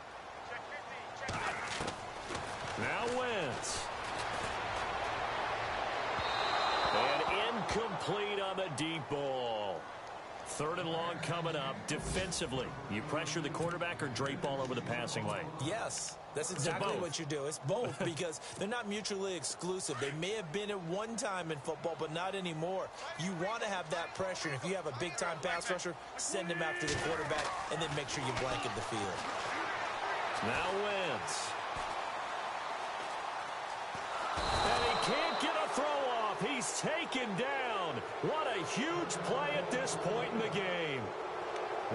S1: Now Wentz. And incomplete on the deep ball. 3rd and long coming up. Defensively, you pressure the quarterback or drape all over the passing lane?
S2: Yes, that's exactly what you do. It's both because they're not mutually exclusive. They may have been at one time in football, but not anymore. You want to have that pressure. And if you have a big-time pass rusher, send him after the quarterback and then make sure you blanket the field.
S1: Now Wentz. And he can't get a throw off. He's taken down. What a huge play at this point in the game.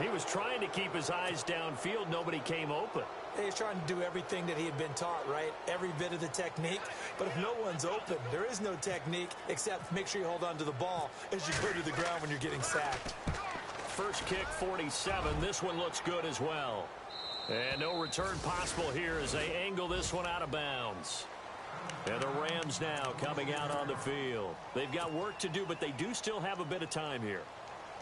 S1: He was trying to keep his eyes downfield. Nobody came open.
S2: He's trying to do everything that he had been taught, right? Every bit of the technique. But if no one's open, there is no technique except make sure you hold on to the ball as you go to the ground when you're getting sacked.
S1: First kick, 47. This one looks good as well. And no return possible here as they angle this one out of bounds. And the Rams now coming out on the field. They've got work to do, but they do still have a bit of time here.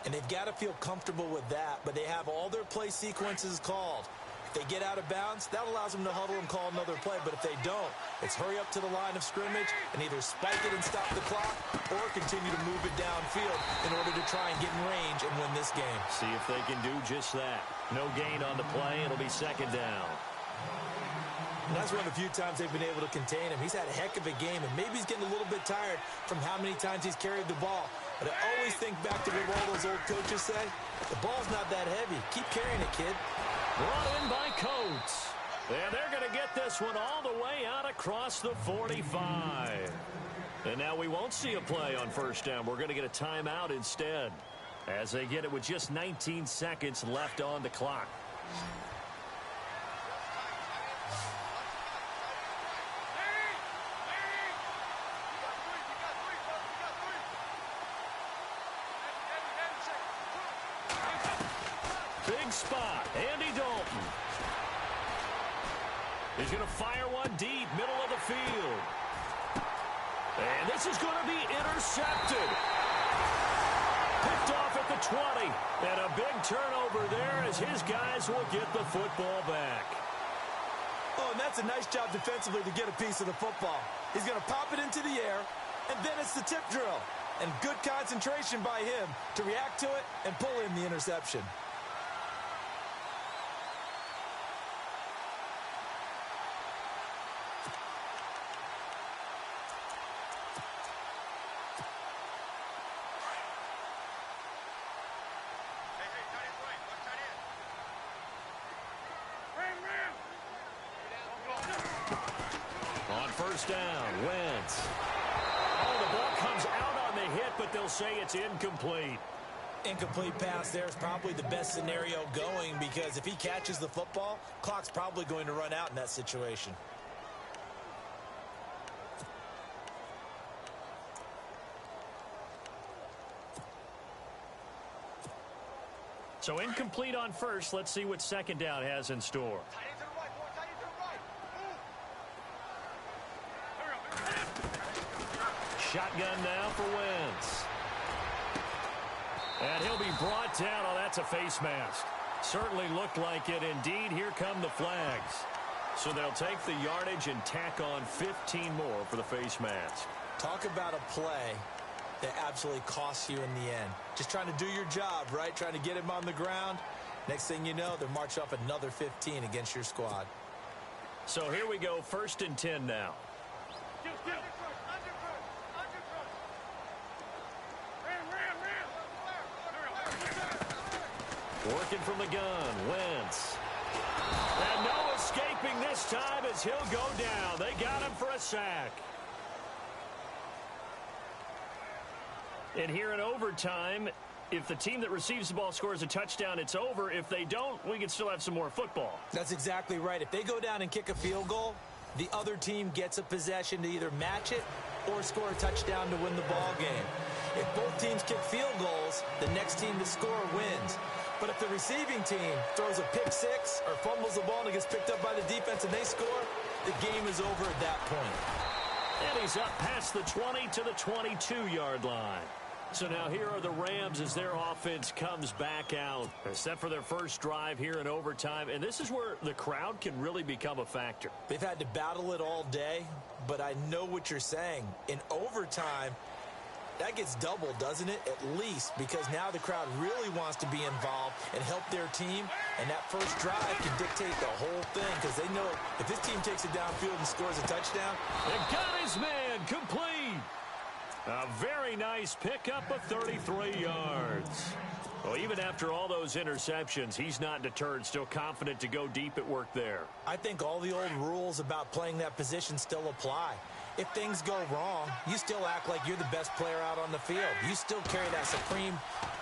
S2: And they've got to feel comfortable with that, but they have all their play sequences called. If they get out of bounds, that allows them to huddle and call another play. But if they don't, it's hurry up to the line of scrimmage and either spike it and stop the clock or continue to move it downfield in order to try and get in range and win this game.
S1: See if they can do just that. No gain on the play. It'll be second down.
S2: And that's one of the few times they've been able to contain him. He's had a heck of a game, and maybe he's getting a little bit tired from how many times he's carried the ball. But I always think back to what all those old coaches say. The ball's not that heavy. Keep carrying it, kid.
S1: Brought in by Coates. And they're going to get this one all the way out across the 45. And now we won't see a play on first down. We're going to get a timeout instead, as they get it with just 19 seconds left on the clock. Big spot, Andy Dalton. He's going to fire one deep, middle of the field. And this is going to be intercepted. Picked off at the 20. And a big turnover there as his guys will get the football back.
S2: Oh, and that's a nice job defensively to get a piece of the football. He's going to pop it into the air, and then it's the tip drill. And good concentration by him to react to it and pull in the interception.
S1: First down, Wentz. Oh, the ball comes out on the hit, but they'll say it's incomplete.
S2: Incomplete pass there is probably the best scenario going, because if he catches the football, clock's probably going to run out in that situation.
S1: So incomplete on first. Let's see what second down has in store. Shotgun now for Wentz. And he'll be brought down. Oh, that's a face mask. Certainly looked like it. Indeed, here come the flags. So they'll take the yardage and tack on 15 more for the face mask.
S2: Talk about a play that absolutely costs you in the end. Just trying to do your job, right? Trying to get him on the ground. Next thing you know, they're march off another 15 against your squad.
S1: So here we go, 1st and 10 now. Working from the gun, Wentz. And no escaping this time as he'll go down. They got him for a sack. And here in overtime, if the team that receives the ball scores a touchdown, it's over. If they don't, we can still have some more football.
S2: That's exactly right. If they go down and kick a field goal, the other team gets a possession to either match it or score a touchdown to win the ball game. If both teams kick field goals, the next team to score wins. But if the receiving team throws a pick six or fumbles the ball and it gets picked up by the defense and they score, the game is over at that point.
S1: And he's up past the 20 to the 22-yard line. So now here are the Rams as their offense comes back out. They're set for their first drive here in overtime. And this is where the crowd can really become a factor.
S2: They've had to battle it all day, but I know what you're saying. In overtime, that gets doubled, doesn't it? At least, because now the crowd really wants to be involved and help their team. And that first drive can dictate the whole thing, because they know if this team takes it downfield and scores a touchdown.
S1: They got his man complete. A very nice pickup of 33 yards. Well, even after all those interceptions, he's not deterred, still confident to go deep at work there.
S2: I think all the old rules about playing that position still apply. If things go wrong, you still act like you're the best player out on the field. You still carry that supreme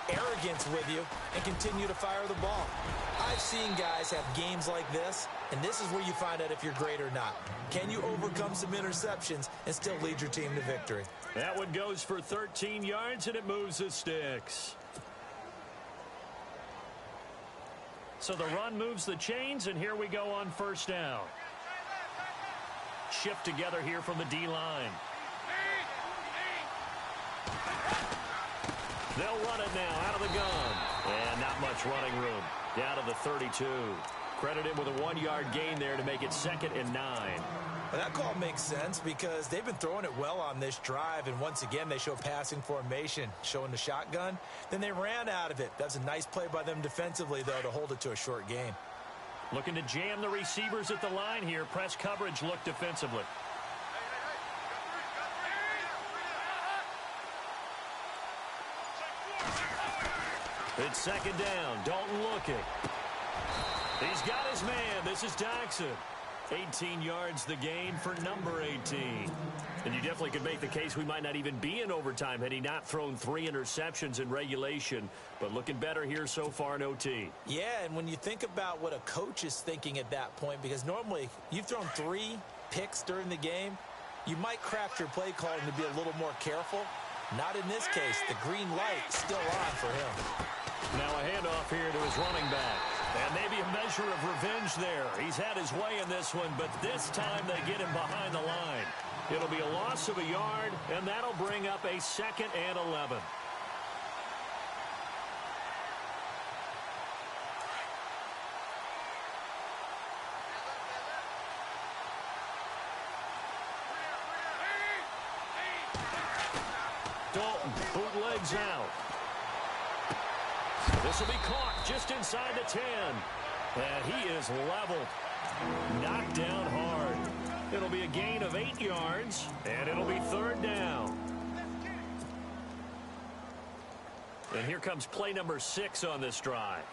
S2: arrogance with you and continue to fire the ball. I've seen guys have games like this, and this is where you find out if you're great or not. Can you overcome some interceptions and still lead your team to victory?
S1: That one goes for 13 yards, and it moves the sticks. So the run moves the chains, and here we go on first down. Shift together here from the D-line. They'll run it now out of the gun. And not much running room. Down to the 32. Credit him with a 1-yard gain there to make it 2nd and 9.
S2: Well, that call makes sense because they've been throwing it well on this drive, and once again they show passing formation, showing the shotgun. Then they ran out of it. That's a nice play by them defensively, though, to hold it to a short gain.
S1: Looking to jam the receivers at the line here. Press coverage look defensively. It's second down. Dalton looking. He's got his man. This is Jackson. 18 yards the gain for number 18. And you definitely could make the case we might not even be in overtime had he not thrown 3 interceptions in regulation. But looking better here so far in OT.
S2: Yeah, and when you think about what a coach is thinking at that point, because normally you've thrown 3 picks during the game, you might craft your play calling to be a little more careful. Not in this case. The green light still on for him.
S1: Now a handoff here to his running back. And maybe a measure of revenge there. He's had his way in this one, but this time they get him behind the line. It'll be a loss of a yard, and that'll bring up a 2nd and 11. Dalton bootlegs out. This will be caught just inside the 10. And he is leveled. Knocked down hard. It'll be a gain of 8 yards, and it'll be 3rd down. And here comes play number 6 on this drive.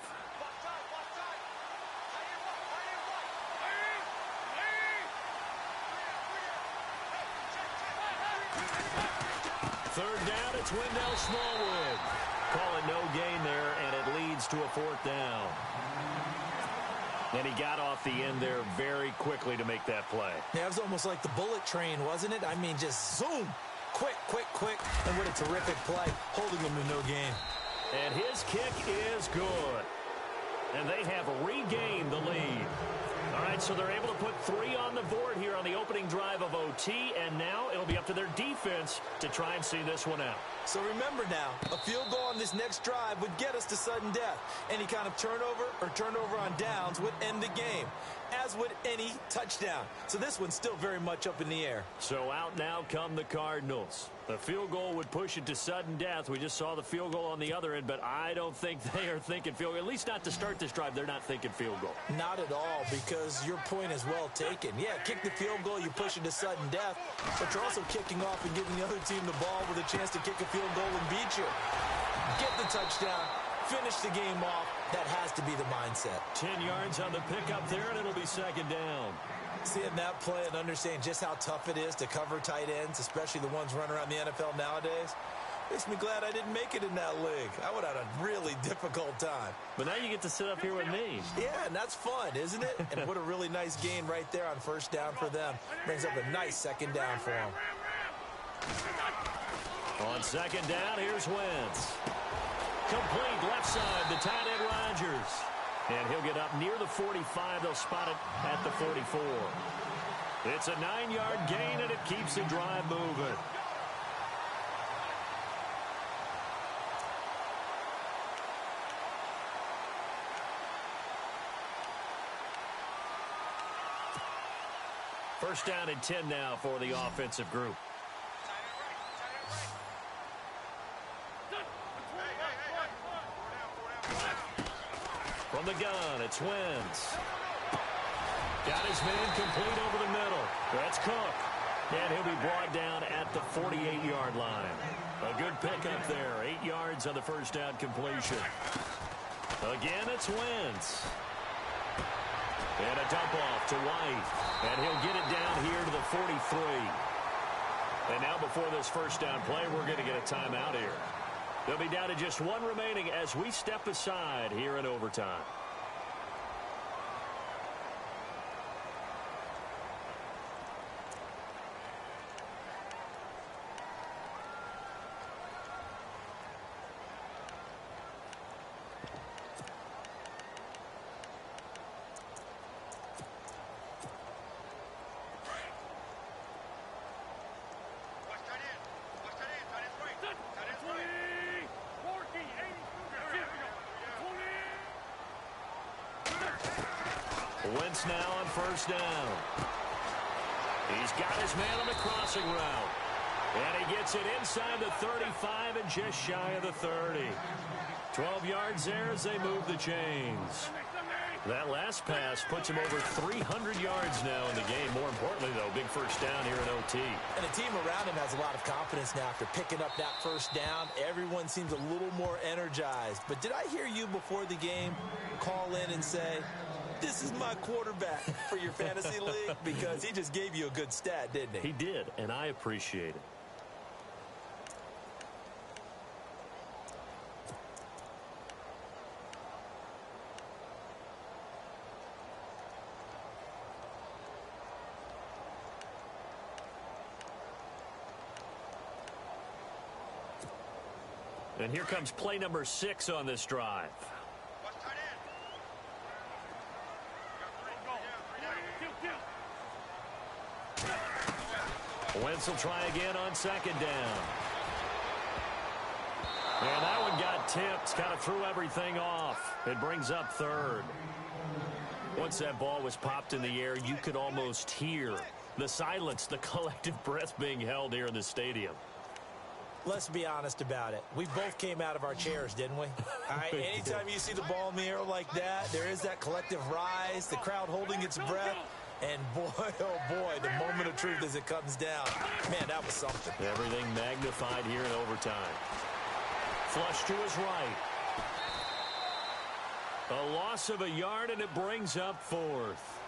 S1: Third down, it's Wendell Smallwood. Call it no gain there, and it leads to a 4th down. And he got off the end there very quickly to make that play.
S2: Yeah, it was almost like the bullet train, wasn't it? I mean, just zoom. Quick, quick, quick. And what a terrific play, holding him to no gain.
S1: And his kick is good. And they have regained the lead. All right, so they're able to put 3 on the board here on the opening drive of OT, and now it'll be up to their defense to try and see this one out.
S2: So remember now, a field goal on this next drive would get us to sudden death. Any kind of turnover or turnover on downs would end the game, as would any touchdown. So this one's still very much up in the air.
S1: So out now come the Cardinals. The field goal would push it to sudden death. We just saw the field goal on the other end, but I don't think they are thinking field goal. At least not to start this drive, they're not thinking field goal.
S2: Not at all, because your point is well taken. Yeah, kick the field goal, you push it to sudden death, but you're also kicking off and giving the other team the ball with a chance to kick a field goal and beat you. Get the touchdown, finish the game off. That has to be the mindset.
S1: 10 yards on the pickup there, and it'll be 2nd down.
S2: Seeing that play and understanding just how tough it is to cover tight ends, especially the ones running around the NFL nowadays, makes me glad I didn't make it in that league. I would have had a really difficult time.
S1: But now you get to sit up here with me.
S2: Yeah, and that's fun, isn't it? And what a really nice gain right there on 1st down for them. Brings up a nice 2nd down for them.
S1: On 2nd down, here's Wentz. Complete left side, the tight end Rodgers. And he'll get up near the 45. They'll spot it at the 44. It's a 9-yard gain, and it keeps the drive moving. First down and 10 now for the offensive group. From the gun, it's Wentz. Got his man complete over the middle. That's Cook. And he'll be brought down at the 48-yard line. A good pickup there. 8 yards on the first down completion. Again, it's Wentz. And a dump off to White. And he'll get it down here to the 43. And now before this first down play, we're going to get a timeout here. They'll be down to just 1 remaining as we step aside here in overtime. Wentz now on first down. He's got his man on the crossing route. And he gets it inside the 35 and just shy of the 30. 12 yards there as they move the chains. That last pass puts him over 300 yards now in the game. More importantly, though, big first down here in OT.
S2: And the team around him has a lot of confidence now after picking up that first down. Everyone seems a little more energized. But did I hear you before the game call in and say, this is my quarterback for your fantasy league? Because he just gave you a good stat, didn't he?
S1: He did, and I appreciate it. And here comes play number 6 on this drive. Wentz will try again on second down. And that one got tipped, kind of threw everything off. It brings up third. Once that ball was popped in the air, you could almost hear the silence, the collective breath being held here in the stadium.
S2: Let's be honest about it. We both came out of our chairs, didn't we? All right, anytime you see the ball in the air like that, there is that collective rise, the crowd holding its breath. And boy, oh boy, the moment of truth as it comes down. Man, that was something.
S1: Everything magnified here in overtime. Flush to his right. A loss of a yard, and it brings up fourth.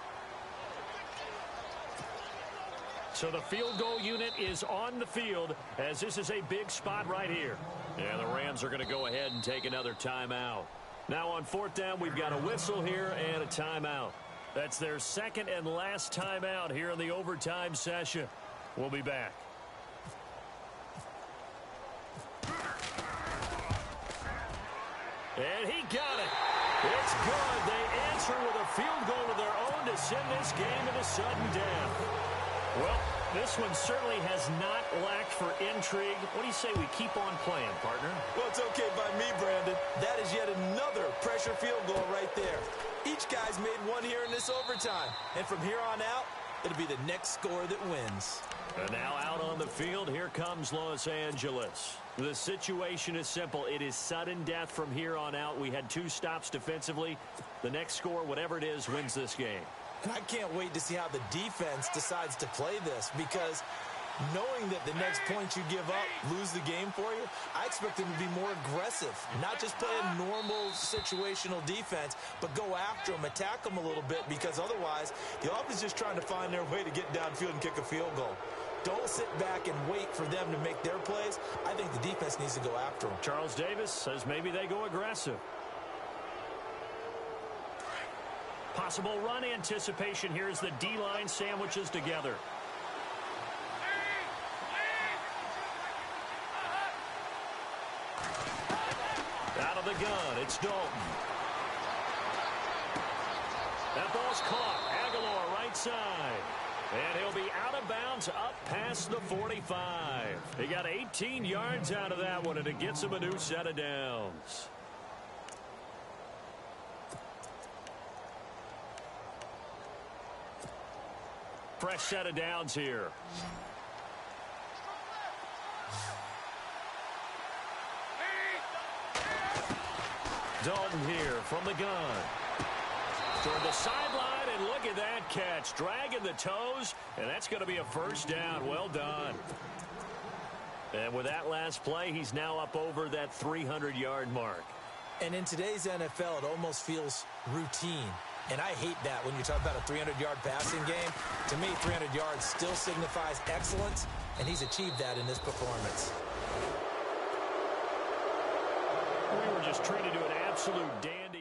S1: So the field goal unit is on the field as this is a big spot right here. And the Rams are going to go ahead and take another timeout. Now on fourth down, we've got a whistle here and a timeout. That's their second and last timeout here in the overtime session. We'll be back. And he got it. It's good. They answer with a field goal of their own to send this game to sudden death. Well, this one certainly has not lacked for intrigue. What do you say we keep on playing, partner?
S2: Well, it's okay by me, Brandon. That is yet another pressure field goal right there. Each guy's made one here in this overtime. And from here on out, it'll be the next score that wins.
S1: And now out on the field, here comes Los Angeles. The situation is simple. It is sudden death from here on out. We had 2 stops defensively. The next score, whatever it is, wins this game.
S2: And I can't wait to see how the defense decides to play this, because knowing that the next point you give up lose the game for you, I expect them to be more aggressive, not just play a normal situational defense, but go after them, attack them a little bit, because otherwise the offense is just trying to find their way to get downfield and kick a field goal. Don't sit back and wait for them to make their plays. I think the defense needs to go after them.
S1: Charles Davis says maybe they go aggressive. Possible run anticipation here as the D-line sandwiches together. Out of the gun, it's Dalton. That ball's caught. Aguilar right side. And he'll be out of bounds up past the 45. He got 18 yards out of that one, and it gets him a new set of downs. Fresh set of downs here. Dalton here from the gun. Toward the sideline, and look at that catch. Dragging the toes, and that's going to be a first down. Well done. And with that last play, he's now up over that 300-yard mark.
S2: And in today's NFL, it almost feels routine. And I hate that when you talk about a 300-yard passing game. To me, 300 yards still signifies excellence, and he's achieved that in this performance.
S1: We were just treated to an absolute dandy.